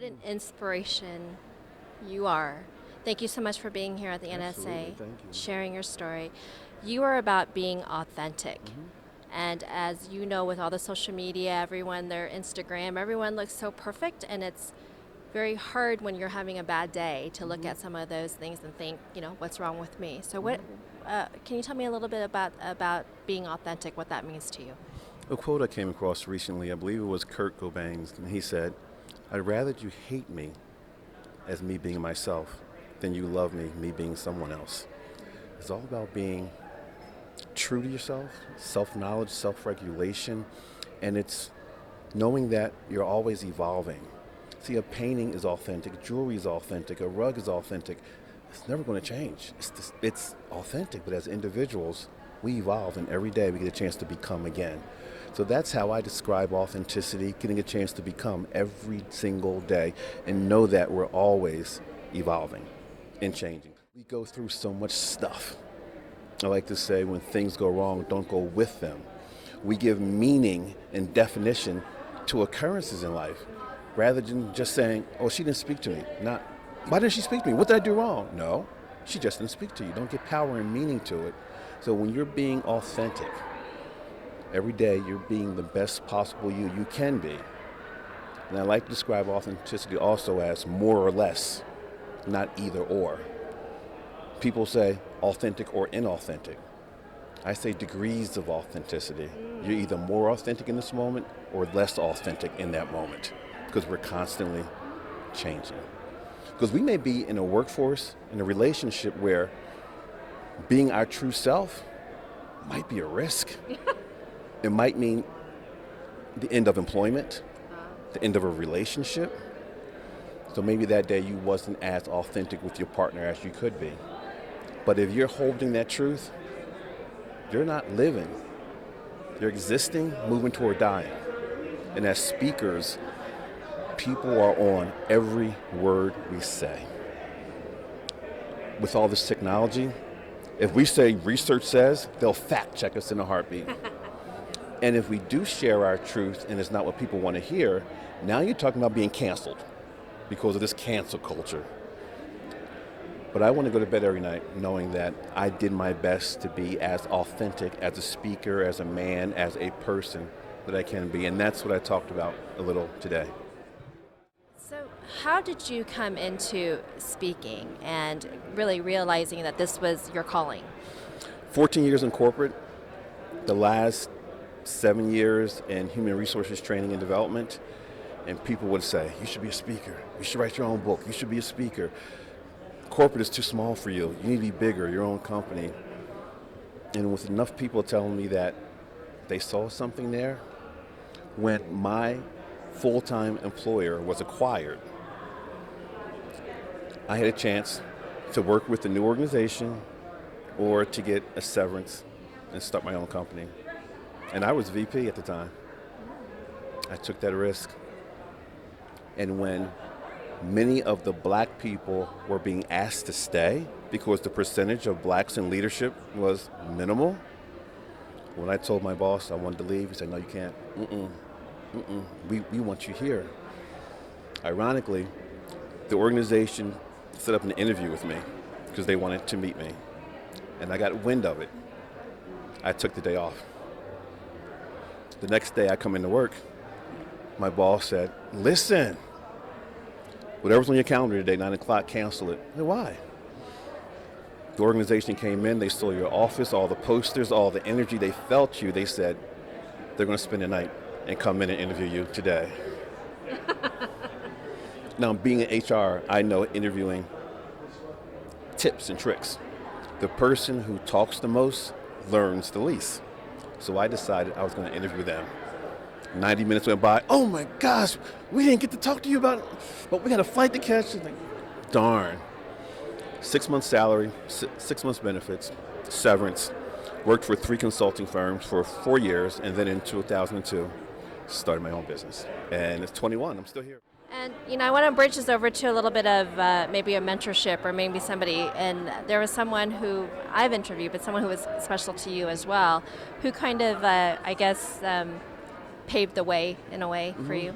an inspiration you are. Thank you so much for being here at the Absolutely, NSA, thank you. sharing your story. You are about being authentic. Hmm. And as you know, with all the social media, everyone, their Instagram, everyone looks so perfect, and it's very hard when you're having a bad day to look Hmm. at some of those things and think, what's wrong with me? So, what Hmm. can you tell me a little bit about being authentic, what that means to you? A quote I came across recently, I believe it was Kurt Cobain's, and he said, "I'd rather you hate me as me being myself than you love me being someone else." It's all about being true to yourself, self-knowledge, self-regulation, and it's knowing that you're always evolving. See, a painting is authentic, jewelry is authentic, a rug is authentic. It's never going to change. It's authentic, but as individuals, we evolve, and every day we get a chance to become again. So that's how I describe authenticity, getting a chance to become every single day, and know that we're always evolving and changing. We go through so much stuff. I like to say when things go wrong, don't go with them. We give meaning and definition to occurrences in life rather than just saying, oh, she didn't speak to me. Not, why didn't she speak to me? What did I do wrong? No, she just didn't speak to you. Don't give power and meaning to it. So when you're being authentic, every day you're being the best possible you can be. And I like to describe authenticity also as more or less, not either or. People say authentic or inauthentic. I say degrees of authenticity. You're either more authentic in this moment or less authentic in that moment because we're constantly changing. Because we may be in a workforce, in a relationship where being our true self might be a risk. It might mean the end of employment, the end of a relationship. So maybe that day you wasn't as authentic with your partner as you could be. But if you're holding that truth, you're not living. You're existing, moving toward dying. And as speakers, people are on every word we say. With all this technology, if we say research says, they'll fact check us in a heartbeat. And if we do share our truth and it's not what people want to hear, now you're talking about being canceled because of this cancel culture. But I want to go to bed every night knowing that I did my best to be as authentic as a speaker, as a man, as a person that I can be. And that's what I talked about a little today. So, how did you come into speaking and really realizing that this was your calling? 14 years in corporate, the last 7 years in human resources training and development. And people would say, you should be a speaker. You should write your own book. You should be a speaker. Corporate is too small for you. You need to be bigger, your own company. And with enough people telling me that they saw something there, when my full-time employer was acquired, I had a chance to work with the new organization or to get a severance and start my own company. And I was VP at the time. I took that risk. And when many of the black people were being asked to stay because the percentage of blacks in leadership was minimal. When I told my boss I wanted to leave, he said, no, you can't. We want you here. Ironically, the organization set up an interview with me because they wanted to meet me. And I got wind of it. I took the day off. The next day I come into work, my boss said, listen, whatever's on your calendar today, 9 o'clock, cancel it. I said, why? The organization came in, they saw your office, all the posters, all the energy, they felt you. They said, they're going to spend the night and come in and interview you today. Now, being in HR, I know interviewing tips and tricks. The person who talks the most learns the least. So I decided I was going to interview them. 90 minutes went by. Oh my gosh, we didn't get to talk to you about it, but we had a flight to catch. Like, darn. 6 months salary, 6 months benefits, severance. Worked for 3 consulting firms for 4 years, and then in 2002, started my own business. And it's 21, I'm still here. And I want to bridge this over to a little bit of maybe a mentorship or maybe somebody. And there was someone who I've interviewed, but someone who was special to you as well, who kind of, I guess, paved the way in a way for you.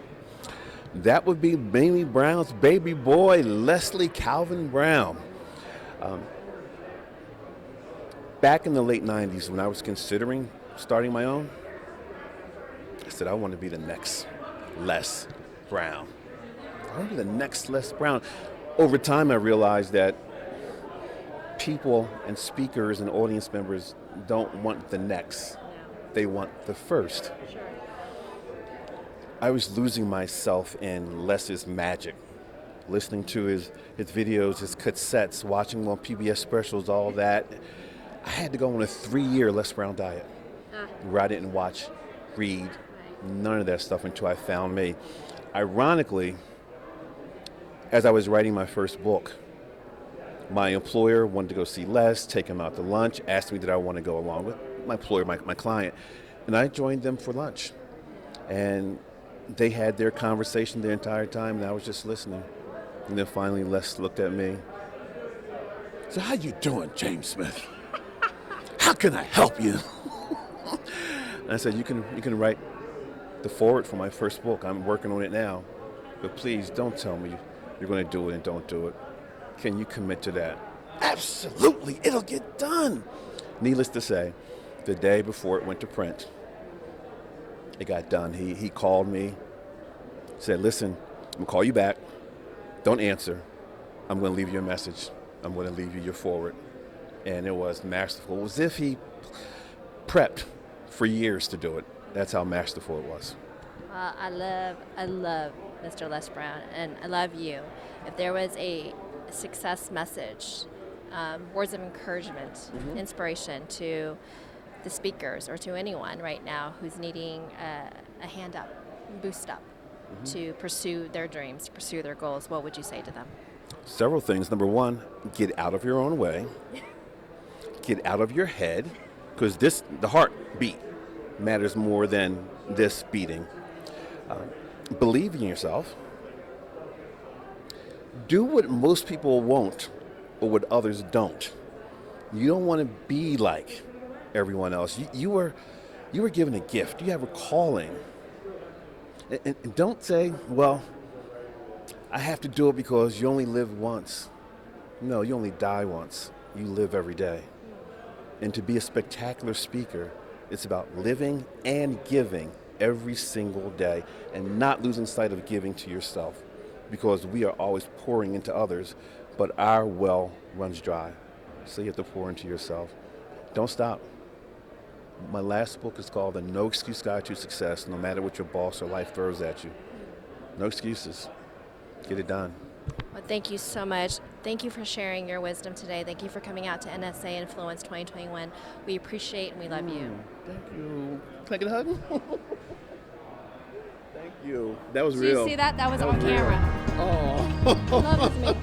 That would be Mamie Brown's baby boy, Leslie Calvin Brown. Back in the late 90s, when I was considering starting my own, I said, I want to be the next Les Brown. I want to be the next Les Brown. Over time, I realized that people and speakers and audience members don't want the next. They want the first. Sure. I was losing myself in Les's magic, listening to his videos, his cassettes, watching him on PBS specials, all that. I had to go on a 3-year Les Brown diet where I didn't watch, read, none of that stuff until I found me. Ironically, as I was writing my first book, my employer wanted to go see Les, take him out to lunch, asked me did I want to go along with my employer, my client, and I joined them for lunch. And they had their conversation the entire time, and I was just listening. And then finally Les looked at me. So how you doing, James Smith? How can I help you? And I said, you can write the foreword for my first book. I'm working on it now. But please don't tell me you're going to do it and don't do it. Can you commit to that? Absolutely, it'll get done. Needless to say, the day before it went to print, it got done. He called me, said, listen, I'm going to call you back. Don't answer. I'm going to leave you a message. I'm going to leave you your foreword. And it was masterful. It was as if he prepped for years to do it. That's how masterful it was. I love Mr. Les Brown, and I love you. If there was a success message, words of encouragement, inspiration to the speakers or to anyone right now who's needing a hand up, boost up to pursue their dreams, to pursue their goals, what would you say to them? Several things. Number one, get out of your own way. Get out of your head, because the heartbeat matters more than this beating. Believe in yourself. Do what most people won't or what others don't. You don't want to be like everyone else. You were given a gift. You have a calling. And don't say, well, I have to do it because you only live once. No, you only die once. You live every day. And to be a spectacular speaker, it's about living and giving every single day and not losing sight of giving to yourself, because we are always pouring into others, but our well runs dry. So you have to pour into yourself. Don't stop. My last book is called The No Excuse Guide to Success, no matter what your boss or life throws at you. No excuses. Get it done. Well, thank you so much. Thank you for sharing your wisdom today. Thank you for coming out to NSA Influence 2021. We appreciate and we love you. Thank you. Can I get a hug? Thank you. That was Did real. you see that? That was on camera. Oh. Love is me.